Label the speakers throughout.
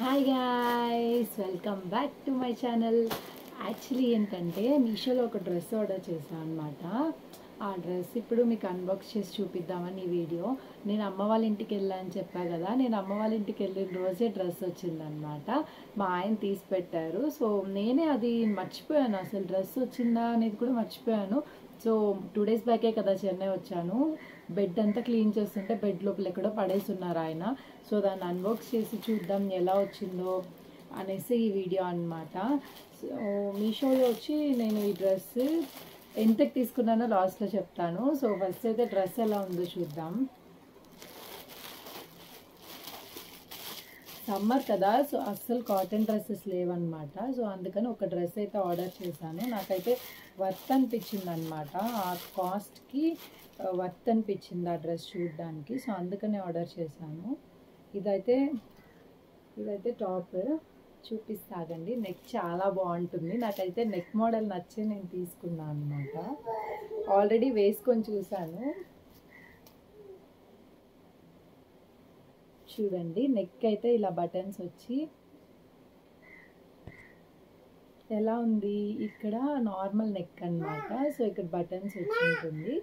Speaker 1: Hi guys, welcome back to my channel. Actually ఏంటంటే మీషోలో ఒక డ్రెస్ ఆర్డర్ చేశాను అనమాట. ఆ డ్రెస్ ఇప్పుడు మీకు అన్బాక్స్ చేసి చూపిద్దామని ఈ వీడియో. నేను అమ్మ వాళ్ళ ఇంటికి వెళ్ళాను చెప్పా కదా, నేను అమ్మ వాళ్ళ ఇంటికి వెళ్ళిన రోజే డ్రెస్ వచ్చిందనమాట. మా ఆయన తీసి పెట్టారు. సో నేనే అది మర్చిపోయాను, అసలు డ్రెస్ వచ్చిందా అనేది కూడా మర్చిపోయాను. సో 2 days బ్యాకే కదా చెన్నై వచ్చాను. బెడ్ అంతా క్లీన్ చేస్తుంటే బెడ్ లోపల ఎక్కడో పడేస్తున్నారు ఆయన. సో దాన్ని అన్బాక్స్ చేసి చూద్దాం ఎలా వచ్చిందో అనేసి ఈ వీడియో అనమాట. సో మీషోలో వచ్చి నేను ఈ డ్రెస్ ఎంతకు తీసుకున్నానో లాస్ట్లో చెప్తాను. సో ఫస్ట్ అయితే డ్రెస్ ఎలా ఉందో చూద్దాం. సమ్మర్ కదా, సో అస్సలు కాటన్ డ్రెస్సెస్ లేవన్నమాట. సో అందుకని ఒక డ్రెస్ అయితే ఆర్డర్ చేశాను. నాకైతే వర్త్ అనిపించింది అనమాట. ఆ కాస్ట్కి వర్త్ అనిపించింది ఆ డ్రెస్ చూడడానికి. సో అందుకని ఆర్డర్ చేశాను. ఇదైతే టాప్ చూపిస్తాగండి. నెక్ చాలా బాగుంటుంది. నాకైతే నెక్ మోడల్ నచ్చి నేను తీసుకున్నాను అనమాట. ఆల్రెడీ వేసుకొని చూశాను. చూడండి, నెక్ అయితే ఇలా బటన్స్ వచ్చి ఎలా ఉంది. ఇక్కడ నార్మల్ నెక్ అన్నమాట. సో ఇక్కడ బటన్స్ వచ్చి ఉంటుంది.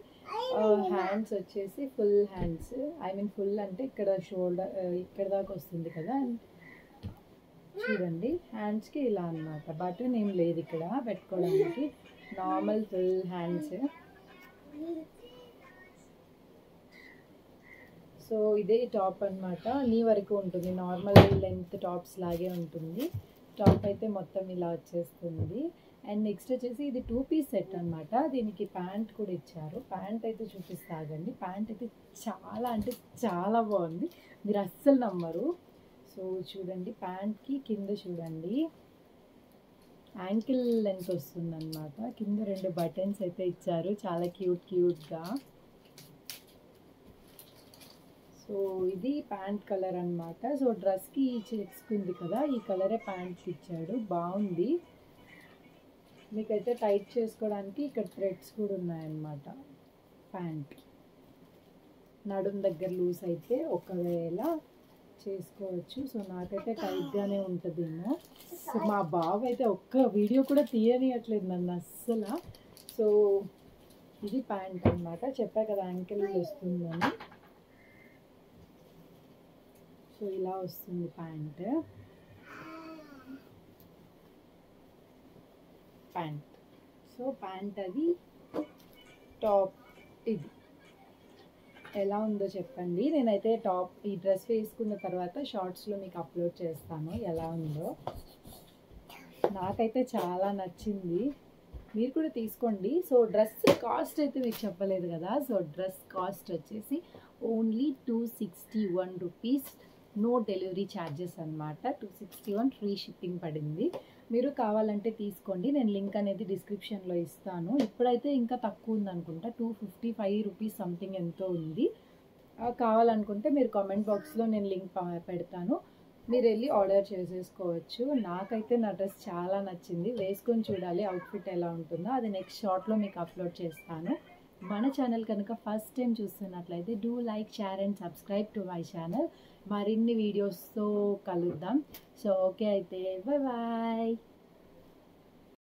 Speaker 1: హ్యాండ్స్ వచ్చేసి full hands, I mean full అంటే ఇక్కడ షోల్డర్ ఇక్కడ దాకా వస్తుంది కదా. చూడండి, హ్యాండ్స్కి ఇలా అన్నమాట. బటన్ ఏం లేదు ఇక్కడ పెట్టుకోవడానికి, నార్మల్ ఫుల్ హ్యాండ్స్. సో ఇదే టాప్ అన్నమాట. నీ వరకు ఉంటుంది, నార్మల్ లెంత్ టాప్స్ లాగే ఉంటుంది. టాప్ అయితే మొత్తం ఇలా వచ్చేస్తుంది. అండ్ నెక్స్ట్ వచ్చేసి ఇది 2 piece సెట్ అనమాట. దీనికి ప్యాంట్ కూడా ఇచ్చారు. ప్యాంట్ అయితే చూపిస్తాగండి. ప్యాంట్ అయితే చాలా అంటే చాలా బాగుంది, మీరు అస్సలు నమ్మరు. సో చూడండి, ప్యాంట్కి కింద చూడండి యాంకిల్ లెంత్ వస్తుంది అనమాట. కింద 2 బటన్స్ అయితే ఇచ్చారు, చాలా క్యూట్గా. సో ఇది ప్యాంట్ కలర్ అనమాట. సో డ్రెస్కి చెక్స్ ఉంది కదా, ఈ కలరే ప్యాంట్కి ఇచ్చాడు, బాగుంది. మీకైతే టైట్ చేసుకోవడానికి ఇక్కడ థ్రెడ్స్ కూడా ఉన్నాయన్నమాట. ప్యాంట్ నడుం దగ్గర లూజ్ అయితే ఒకవేళ చేసుకోవచ్చు. సో నాకైతే టైట్గానే ఉంటుందేమో. సో మా బాబు అయితే ఒక్క వీడియో కూడా తీయనియట్లేదు నన్ను అస్సలు. సో ఇది ప్యాంట్ అనమాట. చెప్పా కదా యాంకిల్ వస్తుందని. సో ఇలా వస్తుంది ప్యాంట్. సో ప్యాంట్ అది, టాప్ ఇది. ఎలా ఉందో చెప్పండి. నేనైతే టాప్ ఈ డ్రెస్ వేసుకున్న తర్వాత షార్ట్స్లో మీకు అప్లోడ్ చేస్తాను ఎలా ఉందో. నాకైతే చాలా నచ్చింది, మీరు కూడా తీసుకోండి. సో డ్రెస్ కాస్ట్ అయితే మీకు చెప్పలేదు కదా. సో డ్రెస్ కాస్ట్ వచ్చేసి only 261 rupees, no delivery charges అనమాట. 261 ఫ్రీ షిప్పింగ్ పడింది. మీరు కావాలంటే తీసుకోండి, నేను లింక్ అనేది డిస్క్రిప్షన్లో ఇస్తాను. ఇప్పుడైతే ఇంకా తక్కువ ఉంది అనుకుంటా, 255 రూపీస్ సంథింగ్ ఎంతో ఉంది. కావాలనుకుంటే మీరు కామెంట్ బాక్స్లో నేను లింక్ పెడతాను, మీరు వెళ్ళి ఆర్డర్ చేసేసుకోవచ్చు. నాకైతే నా డ్రెస్ చాలా నచ్చింది, వేసుకొని చూడాలి అవుట్ఫిట్ ఎలా ఉంటుందో. అది నెక్స్ట్ షార్ట్లో మీకు అప్లోడ్ చేస్తాను. మన ఛానల్ కనుక ఫస్ట్ టైం చూస్తున్నట్లయితే do like, share and subscribe to my channel. మరిన్ని వీడియోస్తో కలుద్దాం. సో ఓకే అయితే బాయ్.